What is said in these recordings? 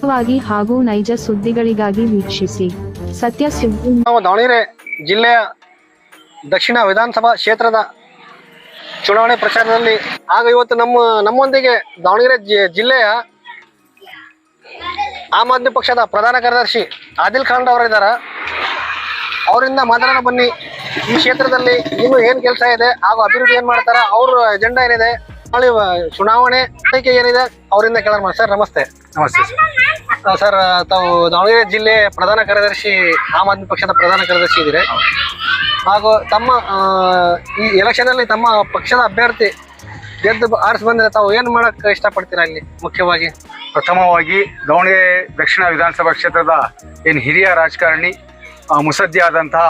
ನಿಖರವಾಗಿ ಹಾಗೂ ನೈಜ ಸುದ್ದಿಗಳಿಗಾಗಿ ವೀಕ್ಷಿಸಿ ಸತ್ಯ ಸುದ್ದಿ. ನಾವು ದಾವಣಗೆರೆ ಜಿಲ್ಲೆಯ ದಕ್ಷಿಣ ವಿಧಾನಸಭಾ ಕ್ಷೇತ್ರದ ಚುನಾವಣೆ ಪ್ರಚಾರದಲ್ಲಿ ಆಗ ಇವತ್ತು ನಮ್ಮೊಂದಿಗೆ ದಾವಣಗೆರೆ ಜಿಲ್ಲೆಯ ಆಮ್ ಆದ್ಮಿ ಪಕ್ಷದ ಪ್ರಧಾನ ಕಾರ್ಯದರ್ಶಿ ಆದಿಲ್ ಖಾನ್ ಅವರಿದ್ದಾರೆ. ಅವರಿಂದ ಮಾತಾಡೋಣ ಬನ್ನಿ. ಈ ಕ್ಷೇತ್ರದಲ್ಲಿ ಇನ್ನು ಏನ್ ಕೆಲಸ ಇದೆ ಹಾಗೂ ಅಭಿವೃದ್ಧಿ ಏನ್ ಮಾಡ್ತಾರ, ಅವ್ರ ಎಜೆಂಡಾ ಏನಿದೆ, ಚುನಾವಣೆ ಏನಿದೆ ಅವರಿಂದ ಕೇಳೋಣ. ಸರ್ ನಮಸ್ತೆ. ನಮಸ್ತೆ ಸರ್, ತಾವು ದಾವಣಗೆರೆ ಜಿಲ್ಲೆ ಪ್ರಧಾನ ಕಾರ್ಯದರ್ಶಿ, ಆಮ್ ಆದ್ಮಿ ಪಕ್ಷದ ಪ್ರಧಾನ ಕಾರ್ಯದರ್ಶಿ ಇದ್ದೀರಿ. ಹಾಗೂ ತಮ್ಮ ಈ ಎಲೆಕ್ಷನ್ ಅಲ್ಲಿ ತಮ್ಮ ಪಕ್ಷದ ಅಭ್ಯರ್ಥಿ ಗೆದ್ದು ಆರಿಸಿ ಬಂದ್ರೆ ತಾವು ಏನ್ ಮಾಡಕ್ ಇಷ್ಟಪಡ್ತೀರಾ? ಅಲ್ಲಿ ಮುಖ್ಯವಾಗಿ ಪ್ರಥಮವಾಗಿ ದಾವಣಗೆರೆ ದಕ್ಷಿಣ ವಿಧಾನಸಭಾ ಕ್ಷೇತ್ರದ ಏನು ಹಿರಿಯ ರಾಜಕಾರಣಿ ಮುತ್ಸದ್ದಿ ಆದಂತಹ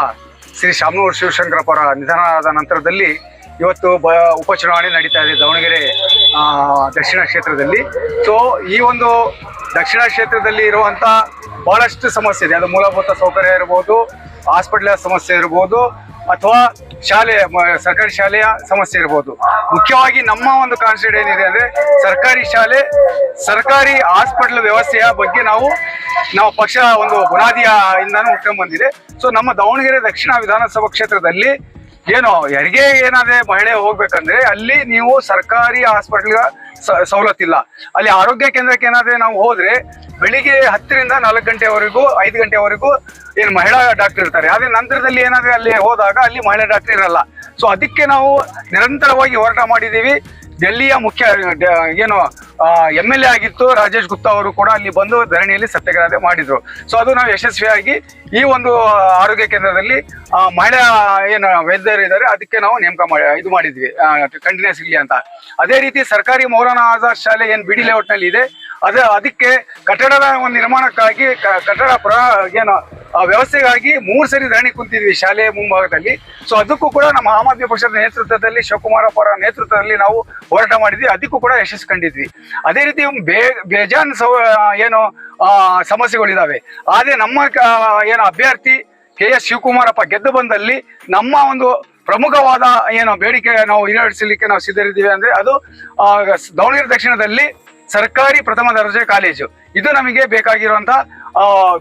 ಶ್ರೀ ಶಾಮನೂರು ಶಿವಶಂಕರಪ್ಪ ಅವರ ನಿಧನದ ನಂತರದಲ್ಲಿ ಇವತ್ತು ಉಪಚುನಾವಣೆ ನಡೀತಾ ಇದೆ ದಾವಣಗೆರೆ ದಕ್ಷಿಣ ಕ್ಷೇತ್ರದಲ್ಲಿ. ಸೊ ಈ ಒಂದು ದಕ್ಷಿಣ ಕ್ಷೇತ್ರದಲ್ಲಿ ಇರುವಂಥ ಬಹಳಷ್ಟು ಸಮಸ್ಯೆ ಇದೆ. ಅದು ಮೂಲಭೂತ ಸೌಕರ್ಯ ಇರ್ಬೋದು, ಹಾಸ್ಪಿಟ್ಲ ಸಮಸ್ಯೆ ಇರ್ಬೋದು, ಅಥವಾ ಸರ್ಕಾರಿ ಶಾಲೆಯ ಸಮಸ್ಯೆ ಇರ್ಬೋದು. ಮುಖ್ಯವಾಗಿ ನಮ್ಮ ಒಂದು ಕಾನ್ಸೆಪ್ಟ್ ಏನಿದೆ ಅಂದರೆ ಸರ್ಕಾರಿ ಶಾಲೆ, ಸರ್ಕಾರಿ ಹಾಸ್ಪಿಟಲ್ ವ್ಯವಸ್ಥೆಯ ಬಗ್ಗೆ ನಾವು ಪಕ್ಷ ಒಂದು ಬುನಾದಿಯ ಇಂದಾನು ಉಟ್ಕೊಂಡ್ ಬಂದಿದೆ. ಸೊ ನಮ್ಮ ದಾವಣಗೆರೆ ದಕ್ಷಿಣ ವಿಧಾನಸಭಾ ಕ್ಷೇತ್ರದಲ್ಲಿ ಏನು ಹೆರಿಗೆ ಏನಾದ್ರೆ ಮಹಿಳೆ ಹೋಗ್ಬೇಕಂದ್ರೆ ಅಲ್ಲಿ ನೀವು ಸರ್ಕಾರಿ ಹಾಸ್ಪಿಟಲ್ ಸವಲತ್ತಿಲ್ಲ. ಅಲ್ಲಿ ಆರೋಗ್ಯ ಕೇಂದ್ರಕ್ಕೆ ಏನಾದ್ರೆ ನಾವು ಹೋದ್ರೆ ಬೆಳಿಗ್ಗೆ 10 ರಿಂದ 4 ಗಂಟೆವರೆಗೂ 5 ಗಂಟೆವರೆಗೂ ಏನು ಮಹಿಳಾ ಡಾಕ್ಟರ್ ಇರ್ತಾರೆ. ಅದೇ ನಂತರದಲ್ಲಿ ಏನಾದ್ರೆ ಅಲ್ಲಿ ಹೋದಾಗ ಅಲ್ಲಿ ಮಹಿಳಾ ಡಾಕ್ಟರ್ ಇರಲ್ಲ. ಸೊ ಅದಕ್ಕೆ ನಾವು ನಿರಂತರವಾಗಿ ಹೋರಾಟ ಮಾಡಿದ್ದೀವಿ. ಡೆಲ್ಲಿಯ ಮುಖ್ಯ ಏನು MLA ಆಗಿತ್ತು ರಾಜೇಶ್ ಗುಪ್ತಾ ಅವರು ಕೂಡ ಅಲ್ಲಿ ಬಂದು ಧರಣಿಯಲ್ಲಿ ಸತ್ಯಾಗ್ರಹ ಮಾಡಿದ್ರು. ಸೊ ಅದು ನಾವು ಯಶಸ್ವಿಯಾಗಿ ಈ ಒಂದು ಆರೋಗ್ಯ ಕೇಂದ್ರದಲ್ಲಿ ಮಹಿಳಾ ಏನು ವೈದ್ಯರು ಇದ್ದಾರೆ ಅದಕ್ಕೆ ನಾವು ನೇಮಕ ಮಾಡಿದ್ವಿ ಕಂಟಿನ್ಯೂಸ್ ಇರಲಿ ಅಂತ. ಅದೇ ರೀತಿ ಸರ್ಕಾರಿ ಮೌಲಾನಾ ಆಜಾದ್ ಶಾಲೆ ಏನು ಬಿಡಿ ಲೇಔಟ್ನಲ್ಲಿ ಇದೆ, ಅದಕ್ಕೆ ಕಟ್ಟಡದ ಒಂದು ನಿರ್ಮಾಣಕ್ಕಾಗಿ ಏನು ವ್ಯವಸ್ಥೆಗಾಗಿ 3 ಸರಿ ಧರಣಿ ಕುಂತಿದ್ವಿ ಶಾಲೆಯ ಮುಂಭಾಗದಲ್ಲಿ. ಸೊ ಅದಕ್ಕೂ ಕೂಡ ನಮ್ಮ ಆಮ್ ಆದ್ಮಿ ಪಕ್ಷದ ನೇತೃತ್ವದಲ್ಲಿ ಶಿವಕುಮಾರಪ್ಪ ಅವರ ನೇತೃತ್ವದಲ್ಲಿ ನಾವು ಹೋರಾಟ ಮಾಡಿದ್ವಿ. ಅದಕ್ಕೂ ಕೂಡ ಯಶಸ್ಸು ಕಂಡಿದ್ವಿ. ಅದೇ ರೀತಿ ಬೇಜಾನ್ ಏನು ಸಮಸ್ಯೆಗಳಿದಾವೆ. ಆದ್ರೆ ನಮ್ಮ ಏನು ಅಭ್ಯರ್ಥಿ KS ಶಿವಕುಮಾರಪ್ಪ ಗೆದ್ದು ಬಂದಲ್ಲಿ ನಮ್ಮ ಒಂದು ಪ್ರಮುಖವಾದ ಏನು ಬೇಡಿಕೆ ನಾವು ಈಡೇರಿಸಲಿಕ್ಕೆ ನಾವು ಸಿದ್ಧರಿದ್ದೀವಿ ಅಂದ್ರೆ ಅದು ದಾವಣಗೆರೆ ದಕ್ಷಿಣದಲ್ಲಿ ಸರ್ಕಾರಿ ಪ್ರಥಮ ದರ್ಜೆ ಕಾಲೇಜು. ಇದು ನಮಗೆ ಬೇಕಾಗಿರುವಂತ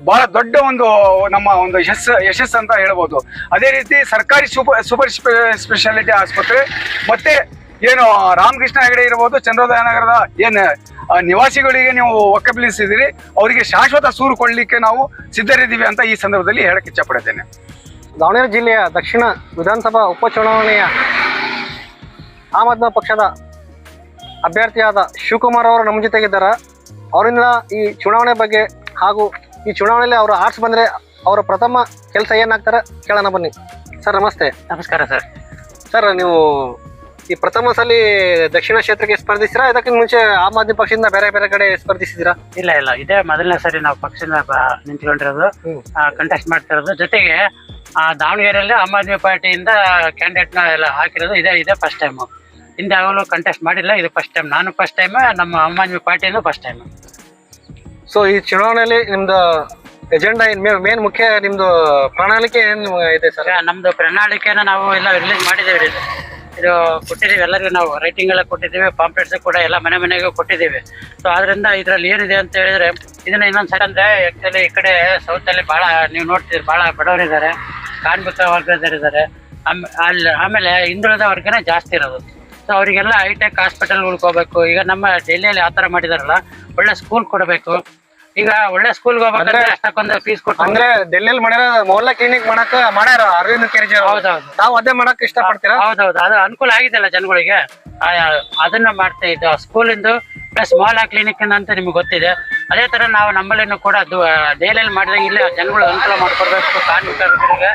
ಬಹಳ ದೊಡ್ಡ ಒಂದು ನಮ್ಮ ಒಂದು ಯಶಸ್ಸು ಅಂತ ಹೇಳ್ಬೋದು. ಅದೇ ರೀತಿ ಸರ್ಕಾರಿ ಸೂಪರ್ ಸ್ಪೆಷಾಲಿಟಿ ಆಸ್ಪತ್ರೆ, ಮತ್ತೆ ಏನು ರಾಮಕೃಷ್ಣ ಹೆಗಡೆ ಇರ್ಬೋದು, ಚಂದ್ರೋದಯ ನಗರದ ಏನು ನಿವಾಸಿಗಳಿಗೆ ನೀವು ಒಕ್ಕಲಿಸಿದಿರಿ ಅವರಿಗೆ ಶಾಶ್ವತ ಸೂರು ಕೊಡ್ಲಿಕ್ಕೆ ನಾವು ಸಿದ್ಧರಿದ್ದೀವಿ ಅಂತ ಈ ಸಂದರ್ಭದಲ್ಲಿ ಹೇಳಕ್ಕೆ ಇಚ್ಛಪಡುತ್ತೇನೆ. ದಾವಣಗೆರೆ ಜಿಲ್ಲೆಯ ದಕ್ಷಿಣ ವಿಧಾನಸಭಾ ಉಪಚುನಾವಣೆಯ ಆಮ್ ಆದ್ಮಿ ಪಕ್ಷದ ಅಭ್ಯರ್ಥಿಯಾದ ಶಿವಕುಮಾರ್ ಅವರು ನಮ್ಮ ಜೊತೆಗಿದ್ದಾರೆ. ಅವರಿಂದ ಈ ಚುನಾವಣೆ ಬಗ್ಗೆ ಹಾಗೂ ಈ ಚುನಾವಣೆಯಲ್ಲಿ ಅವರು ಆರ್ಟ್ಸ್ ಬಂದರೆ ಅವರ ಪ್ರಥಮ ಕೆಲಸ ಏನಾಗ್ತಾರೆ ಕೇಳೋಣ ಬನ್ನಿ. ಸರ್ ನಮಸ್ತೆ. ನಮಸ್ಕಾರ ಸರ್. ಸರ್, ನೀವು ಈ ಪ್ರಥಮ ಸಲ ದಕ್ಷಿಣ ಕ್ಷೇತ್ರಕ್ಕೆ ಸ್ಪರ್ಧಿಸಿರಾ? ಇದಕ್ಕಿಂತ ಮುಂಚೆ ಆಮ್ ಆದ್ಮಿ ಪಕ್ಷದಿಂದ ಬೇರೆ ಬೇರೆ ಕಡೆ ಸ್ಪರ್ಧಿಸಿದ್ದೀರಾ? ಇಲ್ಲ, ಇದೇ ಮೊದಲನೇ ಸರಿ ನಾವು ಪಕ್ಷದಿಂದ ನಿಂತ್ಕೊಂಡಿರೋದು, ಕಂಟೆಸ್ಟ್ ಮಾಡ್ತಿರೋದು. ಜೊತೆಗೆ ದಾವಣಗೆರೆಯಲ್ಲಿ ಆಮ್ ಆದ್ಮಿ ಪಾರ್ಟಿಯಿಂದ ಕ್ಯಾಂಡಿಡೇಟ್ನ ಎಲ್ಲ ಹಾಕಿರೋದು ಇದೇ ಫಸ್ಟ್ ಟೈಮು. ಹಿಂದೆ ಯಾವಾಗಲೂ ಕಂಟೆಸ್ಟ್ ಮಾಡಿಲ್ಲ, ಇದು ಫಸ್ಟ್ ಟೈಮ್. ನಾನು ಫಸ್ಟ್ ಟೈಮ್, ನಮ್ಮ ಆಮ್ ಆದ್ಮಿ ಪಾರ್ಟಿಯಿಂದ ಫಸ್ಟ್ ಟೈಮ್. ಸೊ ಈ ಚುನಾವಣೆಯಲ್ಲಿ ನಿಮ್ದು ಎಜೆಂಡಾ ಮೇನ್ ಮುಖ್ಯ ನಿಮ್ದು ಪ್ರಣಾಳಿಕೆ ಏನು ಇದೆ ಸರ್? ನಮ್ದು ಪ್ರಣಾಳಿಕೆನ ನಾವು ಎಲ್ಲ ರಿಲೀಸ್ ಮಾಡಿದ್ದೇವೆ. ಇದು ಕೊಟ್ಟಿದ್ದೀವಿ ಎಲ್ಲರಿಗೂ, ನಾವು ರೈಟಿಂಗ್ ಎಲ್ಲ ಕೊಟ್ಟಿದ್ದೀವಿ, ಪಾಂಪ್ಲೆಟ್ಸ್ ಕೂಡ ಎಲ್ಲ ಮನೆಗೂ ಕೊಟ್ಟಿದ್ದೀವಿ. ಸೊ ಅದರಿಂದ ಇದರಲ್ಲಿ ಏನಿದೆ ಅಂತ ಹೇಳಿದ್ರೆ, ಇದನ್ನ ಇನ್ನೊಂದು ಸರಿ ಅಂದರೆ ಆ್ಯಕ್ಚುಲಿ ಈ ಕಡೆ ಸೌತಲ್ಲಿ ಭಾಳ ನೀವು ನೋಡ್ತಿದ್ದೀರಿ, ಭಾಳ ಬಡವರಿದ್ದಾರೆ, ಕಾರ್ಮಿಕ ವರ್ಗದವರಿದ್ದಾರೆ, ಆಮೇಲೆ ಹಿಂದುಳಿದ ವರ್ಗನೇ ಜಾಸ್ತಿ ಇರೋದು. ಸೊ ಅವರಿಗೆಲ್ಲ ಹೈಟೆಕ್ ಹಾಸ್ಪಿಟಲ್ ಉಳ್ಕೋಬೇಕು. ಈಗ ನಮ್ಮ ಡೆಲ್ಲಿಯಲ್ಲಿ ಆ ಥರ ಮಾಡಿದಾರಲ್ಲ, ಒಳ್ಳೆ ಸ್ಕೂಲ್ ಕೊಡಬೇಕು. ಈಗ ಒಳ್ಳೆ ಸ್ಕೂಲ್ಗೆ ಹೋಗ್ಬೇಕಂದ್ರೆ ಅಷ್ಟಕ್ಕೊಂದು ಫೀಸ್ ಕೊಟ್ಟು, ಅಂದ್ರೆ ಡೆಲ್ಲಿಯಲ್ಲಿ ಮಾಡ್ಯಾರ ಮೊಹಲ್ಲಾ ಕ್ಲಿನಿಕ್ ಮಾಡ್ಯಾರ ಅರವಿಂದ್ ಕೇಜ್ರಿವಾಲ್. ಹೌದೌದು, ತಾವು ಅದೇ ಮಾಡಕ್ ಇಷ್ಟಪಡ್ತೀರಾ? ಹೌದೌದು, ಅದು ಅನುಕೂಲ ಆಗಿದೆಲ್ಲ ಜನಗಳಿಗೆ. ಅದನ್ನ ಮಾಡ್ತಾ ಇದ್ದು ಸ್ಕೂಲಿಂದು ಪ್ಲಸ್ ಮೊಹಲ್ಲಾ ಕ್ಲಿನಿಕ್ ಅಂತ ನಿಮ್ಗೆ ಗೊತ್ತಿದೆ. ಅದೇ ತರ ನಾವು ನಮ್ಮಲ್ಲಿನೂ ಕೂಡ ದೆಹಲಿಯಲ್ಲಿ ಮಾಡಿದಾಗ ಇಲ್ಲಿ ಜನಗಳು ಅನುಕೂಲ ಮಾಡ್ಕೊಡ್ಬೇಕು, ಕಾರ್ಮಿಕರಿಗೆ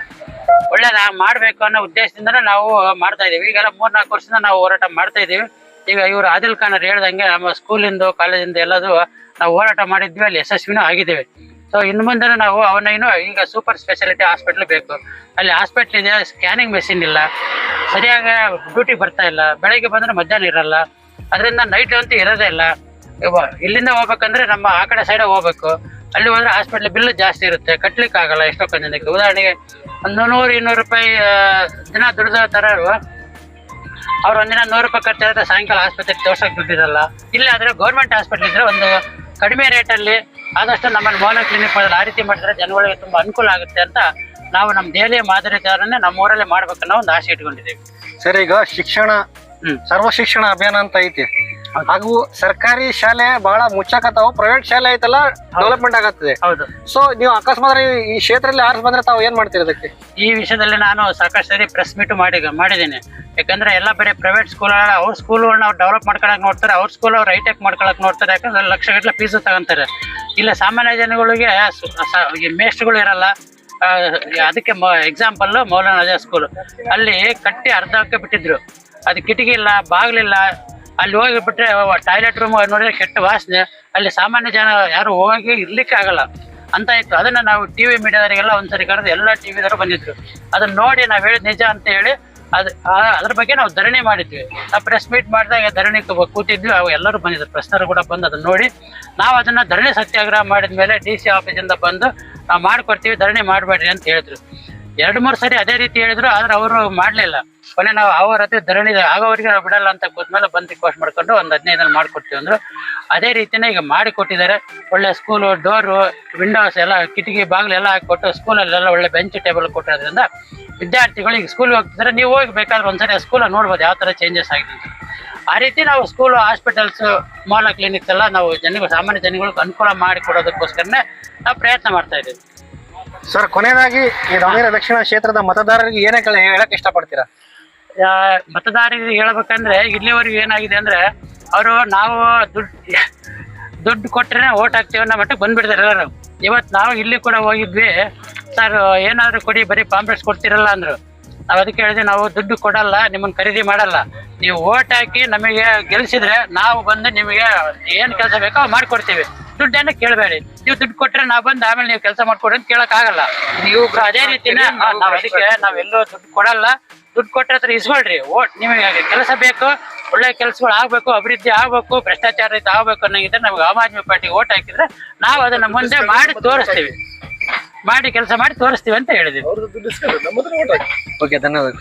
ಒಳ್ಳೇದ ಮಾಡ್ಬೇಕು ಅನ್ನೋ ಉದ್ದೇಶದಿಂದನೇ ನಾವು ಮಾಡ್ತಾ ಇದೀವಿ. ಈಗೆಲ್ಲ 3-4 ವರ್ಷದಿಂದ ನಾವು ಹೋರಾಟ ಮಾಡ್ತಾ ಇದೀವಿ. ಈಗ ಇವರು ಆದಿಲ್ ಖಾನ್ ಅವ್ರು ಹೇಳ್ದಂಗೆ ನಮ್ಮ ಸ್ಕೂಲಿಂದು ಕಾಲೇಜಿಂದ ಎಲ್ಲದು ನಾವು ಹೋರಾಟ ಮಾಡಿದ್ವಿ, ಅಲ್ಲಿ ಯಶಸ್ವಿನೂ ಆಗಿದ್ದೇವೆ. ಸೊ ಇನ್ನು ಮುಂದೆ ನಾವು ಅವನೇನು ಈಗ ಸೂಪರ್ ಸ್ಪೆಷಾಲಿಟಿ ಹಾಸ್ಪಿಟ್ಲ್ ಬೇಕು. ಅಲ್ಲಿ ಹಾಸ್ಪಿಟ್ಲ್ ಇದೆ, ಸ್ಕ್ಯಾನಿಂಗ್ ಮೆಷಿನ್ ಇಲ್ಲ, ಸರಿಯಾಗಿ ಡ್ಯೂಟಿ ಬರ್ತಾ ಇಲ್ಲ, ಬೆಳಗ್ಗೆ ಬಂದ್ರೆ ಮಧ್ಯಾಹ್ನ ಇರಲ್ಲ, ಅದರಿಂದ ನೈಟ್ ಅಂತೂ ಇರೋದೇ ಇಲ್ಲ. ಇಲ್ಲಿಂದ ಹೋಗ್ಬೇಕಂದ್ರೆ ನಮ್ಮ ಆ ಕಡೆ ಸೈಡ್ ಹೋಗ್ಬೇಕು. ಅಲ್ಲಿ ಹೋದ್ರೆ ಹಾಸ್ಪಿಟ್ಲ್ ಬಿಲ್ ಜಾಸ್ತಿ ಇರುತ್ತೆ, ಕಟ್ಲಿಕ್ಕೆ ಆಗಲ್ಲ ಎಷ್ಟೊಂದು ಜನಕ್ಕೆ. ಉದಾಹರಣೆಗೆ 100-200 ರೂಪಾಯಿ ದಿನ ದುಡಿದ ತರ ಅವ್ರು ಒಂದಿನ 100 ರೂಪಾಯಿ ಖರ್ಚಾದ್ರೆ ಸಾಯಂಕಾಲ ಆಸ್ಪತ್ರೆಗೆ ತೋರ್ಸಕ್ ದುಡ್ಡಿರಲ್ಲ. ಇಲ್ಲ ಆದ್ರೆ ಗೌರ್ಮೆಂಟ್ ಹಾಸ್ಪಿಟ್ಲ್ ಇದ್ರೆ ಒಂದು ಕಡಿಮೆ ರೇಟಲ್ಲಿ ಆದಷ್ಟು ನಮ್ಮಲ್ಲಿ ಮೌಲ ಕ್ಲಿನಿಕ್ ಮಾಡಿದ್ರೆ ಆ ರೀತಿ ಮಾಡಿದ್ರೆ ಜನಗಳಿಗೆ ತುಂಬಾ ಅನುಕೂಲ ಆಗುತ್ತೆ ಅಂತ ನಾವು ನಮ್ಮ ದೆಹಲಿಯ ಮಾದರಿ ತರನೇ ನಮ್ಮ ಊರಲ್ಲೇ ಮಾಡ್ಬೇಕನ್ನೋ ಒಂದು ಆಸೆ ಇಟ್ಕೊಂಡಿದ್ದೀವಿ. ಸರ್, ಈಗ ಶಿಕ್ಷಣ ಸರ್ವ ಶಿಕ್ಷಣ ಅಭಿಯಾನ ಅಂತ ಐತಿ, ಹಾಗೂ ಸರ್ಕಾರಿ ಶಾಲೆ ಬಹಳ ಮುಚ್ಚಾಕತ್ತಾವ, ಪ್ರೈವೇಟ್ ಶಾಲೆ ಐತಲ್ಲ ಡೆವಲಪ್ಮೆಂಟ್ ಆಗತ್ತದೆ. ಹೌದು. ಸೊ ನೀವು ಅಕಸ್ಮಾತ್ ಈ ಕ್ಷೇತ್ರದಲ್ಲಿ ಆರಿಸಿ ಬಂದ್ರೆ ತಾವು ಏನ್ ಮಾಡ್ತೀರಿ ಅದಕ್ಕೆ? ಈ ವಿಷಯದಲ್ಲಿ ನಾನು ಸಾಕಷ್ಟು ಸರಿ ಪ್ರೆಸ್ ಮೀಟ್ ಮಾಡಿದ್ದೀನಿ. ಯಾಕಂದ್ರೆ ಎಲ್ಲ ಬರೀ ಪ್ರೈವೇಟ್ ಸ್ಕೂಲ್ಗಳ ಅವ್ರ ಸ್ಕೂಲ್ಗಳನ್ನ ಅವ್ರು ಡೆವಲಪ್ ಮಾಡ್ಕೊಳಕ್ ನೋಡ್ತಾರೆ, ಅವ್ರ ಸ್ಕೂಲ್ ಅವ್ರು ಹೈಟೆಕ್ ಮಾಡ್ಕೊಳಕ್ ನೋಡ್ತಾರೆ. ಯಾಕಂದ್ರೆ ಲಕ್ಷಗಟ್ಟಲೆ ಫೀಸು ತಗೊಂತಾರೆ. ಇಲ್ಲ ಸಾಮಾನ್ಯ ಜನಗಳಿಗೆ ಮೇಸ್ಟ್ಗಳು ಇರಲ್ಲ. ಅದಕ್ಕೆ ಎಕ್ಸಾಂಪಲ್ ಮೌಲಾನಾ ಸ್ಕೂಲ್ ಅಲ್ಲಿ ಕಟ್ಟಿ ಅರ್ಧಕ್ಕೆ ಬಿಟ್ಟಿದ್ರು, ಅದು ಕಿಟಕಿ ಇಲ್ಲ, ಬಾಗಿಲಿಲ್ಲ. ಅಲ್ಲಿ ಹೋಗಿಬಿಟ್ರೆ ಟಾಯ್ಲೆಟ್ ರೂಮ್ ನೋಡಿದ್ರೆ ಕೆಟ್ಟ ವಾಸನೆ, ಅಲ್ಲಿ ಸಾಮಾನ್ಯ ಜನ ಯಾರು ಹೋಗಿ ಇರ್ಲಿಕ್ಕೆ ಆಗಲ್ಲ ಅಂತ ಇತ್ತು. ಅದನ್ನ ನಾವು ಟಿವಿ ಮೀಡಿಯಾದವರಿಗೆಲ್ಲ ಒಂದ್ಸರಿ ಕರೆದು ಎಲ್ಲ ಟಿವಿದವರು ಬಂದಿದ್ರು. ಅದನ್ನ ನೋಡಿ ನಾವು ಹೇಳಿದ್ ನಿಜ ಅಂತ ಹೇಳಿ ಅದ್ರ ಬಗ್ಗೆ ನಾವು ಧರಣಿ ಮಾಡಿದ್ವಿ. ನಾವು ಪ್ರೆಸ್ ಮೀಟ್ ಮಾಡಿದಾಗ ಧರಣಿ ಕೂತಿದ್ವಿ, ಅವು ಎಲ್ಲರೂ ಬಂದಿದ್ರು, ಪ್ರೆಸ್ನವರು ಕೂಡ ಬಂದು ಅದನ್ನ ನೋಡಿ ನಾವು ಅದನ್ನ ಧರಣಿ ಸತ್ಯಾಗ್ರಹ ಮಾಡಿದ್ಮೇಲೆ DC ಆಫೀಸಿಂದ ಬಂದು ನಾವು ಮಾಡ್ಕೊಡ್ತೀವಿ, ಧರಣಿ ಮಾಡಬೇಡ್ರಿ ಅಂತ ಹೇಳಿದ್ರು. 2-3 ಸರಿ ಅದೇ ರೀತಿ ಹೇಳಿದ್ರು, ಆದ್ರೆ ಅವರು ಮಾಡ್ಲಿಲ್ಲ. ಕೊನೆ ನಾವು ಅವ್ರ ಹತ್ರ ಧರಣಿ ಆಗೋವರೆಗೆ ನಾವು ಬಿಡಲ್ಲ ಅಂತ ಕೂತ್ಮೇಲೆ ಬಂದು ರಿಕ್ವೆಸ್ಟ್ ಮಾಡ್ಕೊಂಡು ಒಂದು 15 ಮಾಡ್ಕೊಡ್ತೀವಿ ಅಂದ್ರು. ಅದೇ ರೀತಿನೇ ಈಗ ಮಾಡಿ ಕೊಟ್ಟಿದ್ದಾರೆ. ಒಳ್ಳೆ ಸ್ಕೂಲು, ಡೋರು, ವಿಂಡೋಸ್ ಎಲ್ಲ, ಕಿಟಕಿ ಬಾಗಿಲು ಎಲ್ಲ ಹಾಕಿಕೊಟ್ಟು ಸ್ಕೂಲಲ್ಲೆಲ್ಲ ಒಳ್ಳೆ ಬೆಂಚ್ ಟೇಬಲ್ ಕೊಟ್ಟಿರೋದ್ರಿಂದ ವಿದ್ಯಾರ್ಥಿಗಳು ಈಗ ಸ್ಕೂಲ್ಗೆ ಹೋಗ್ತಿದ್ದಾರೆ. ನೀವು ಹೋಗಿ ಬೇಕಾದ್ರೆ ಒಂದ್ಸರಿ ಸ್ಕೂಲ ನೋಡ್ಬೋದು ಯಾವ ಥರ ಚೇಂಜಸ್ ಆಗಿದೆ ಅಂತ. ಆ ರೀತಿ ನಾವು ಸ್ಕೂಲು, ಹಾಸ್ಪಿಟಲ್ಸ್, ಮೌಲ ಕ್ಲಿನಿಕ್ಸ್ ಎಲ್ಲ ನಾವು ಸಾಮಾನ್ಯ ಜನಗಳಿಗೆ ಅನುಕೂಲ ಮಾಡಿ ಕೊಡೋದಕ್ಕೋಸ್ಕರನೇ ನಾವು ಪ್ರಯತ್ನ ಮಾಡ್ತಾ ಇದ್ದೀವಿ. ಸರ್, ಕೊನೆಯದಾಗಿ ಈ ದಾವಣಗೆರೆ ದಕ್ಷಿಣ ಕ್ಷೇತ್ರದ ಮತದಾರರಿಗೆ ಏನೇ ಹೇಳಕ್ ಇಷ್ಟಪಡ್ತೀರಾ? ಮತದಾರರಿಗೆ ಹೇಳ್ಬೇಕಂದ್ರೆ ಇಲ್ಲಿವರೆಗೂ ಏನಾಗಿದೆ ಅಂದ್ರೆ ಅವರು ನಾವು ದುಡ್ಡು ಕೊಟ್ಟರೆ ಓಟ್ ಹಾಕ್ತೀವಿ ಅನ್ನೋ ಮಟ್ಟಕ್ಕೆ ಬಂದ್ಬಿಡ್ತಾರೆ ಎಲ್ಲರೂ. ಇವತ್ತು ನಾವು ಇಲ್ಲಿ ಕೂಡ ಹೋಗಿದ್ವಿ, ಸರ್ ಏನಾದ್ರು ಕೊಡಿ, ಬರೀ ಪಾಂಪ್ಲೆಟ್ಸ್ ಕೊಡ್ತಿರಲ್ಲ ಅಂದ್ರು. ನಾವು ಅದಕ್ಕೆ ಹೇಳಿದ್ವಿ, ನಾವು ದುಡ್ಡು ಕೊಡಲ್ಲ, ನಿಮ್ಮನ್ನ ಖರೀದಿ ಮಾಡಲ್ಲ. ನೀವು ಓಟ್ ಹಾಕಿ ನಮಗೆ ಗೆಲ್ಸಿದ್ರೆ ನಾವು ಬಂದು ನಿಮಗೆ ಏನ್ ಕೆಲಸ ಬೇಕೋ ಮಾಡ್ಕೊಡ್ತೀವಿ, ದುಡ್ಡನ್ನ ಕೇಳಬೇಡಿ. ನೀವು ದುಡ್ಡು ಕೊಟ್ರೆ ನಾವು ಬಂದು ಆಮೇಲೆ ನೀವು ಕೆಲಸ ಮಾಡ್ಕೊಡ್ರಿ ಅಂತ ಕೇಳಕ್ ಆಗಲ್ಲ. ನೀವು ಅದೇ ರೀತಿನ ನಾವ್ ಅದಕ್ಕೆ ನಾವೆಲ್ಲೂ ದುಡ್ಡು ಕೊಡಲ್ಲ. ದುಡ್ಡು ಕೊಟ್ರೆ ಹತ್ರ ಇಸ್ಕೊಳ್ರಿ. ಓಟ್ ನಿಮಗೆ ಕೆಲಸ ಬೇಕು, ಒಳ್ಳೆ ಕೆಲಸಗಳು ಆಗ್ಬೇಕು, ಅಭಿವೃದ್ಧಿ ಆಗ್ಬೇಕು, ಭ್ರಷ್ಟಾಚಾರ ರಹಿತ ಆಗ್ಬೇಕು ಅನ್ನೋಂಗಿದ್ರೆ ನಮ್ಗೆ ಆಮ್ ಆದ್ಮಿ ಪಾರ್ಟಿಗೆ ಓಟ್ ಹಾಕಿದ್ರೆ ನಾವು ಅದನ್ನ ಮುಂದೆ ಮಾಡಿ ತೋರಿಸ್ತೀವಿ, ಮಾಡಿ ಕೆಲಸ ಮಾಡಿ ತೋರಿಸ್ತೀವಿ ಅಂತ ಹೇಳಿದೀವಿ. ಓಕೆ, ಧನ್ಯವಾದ.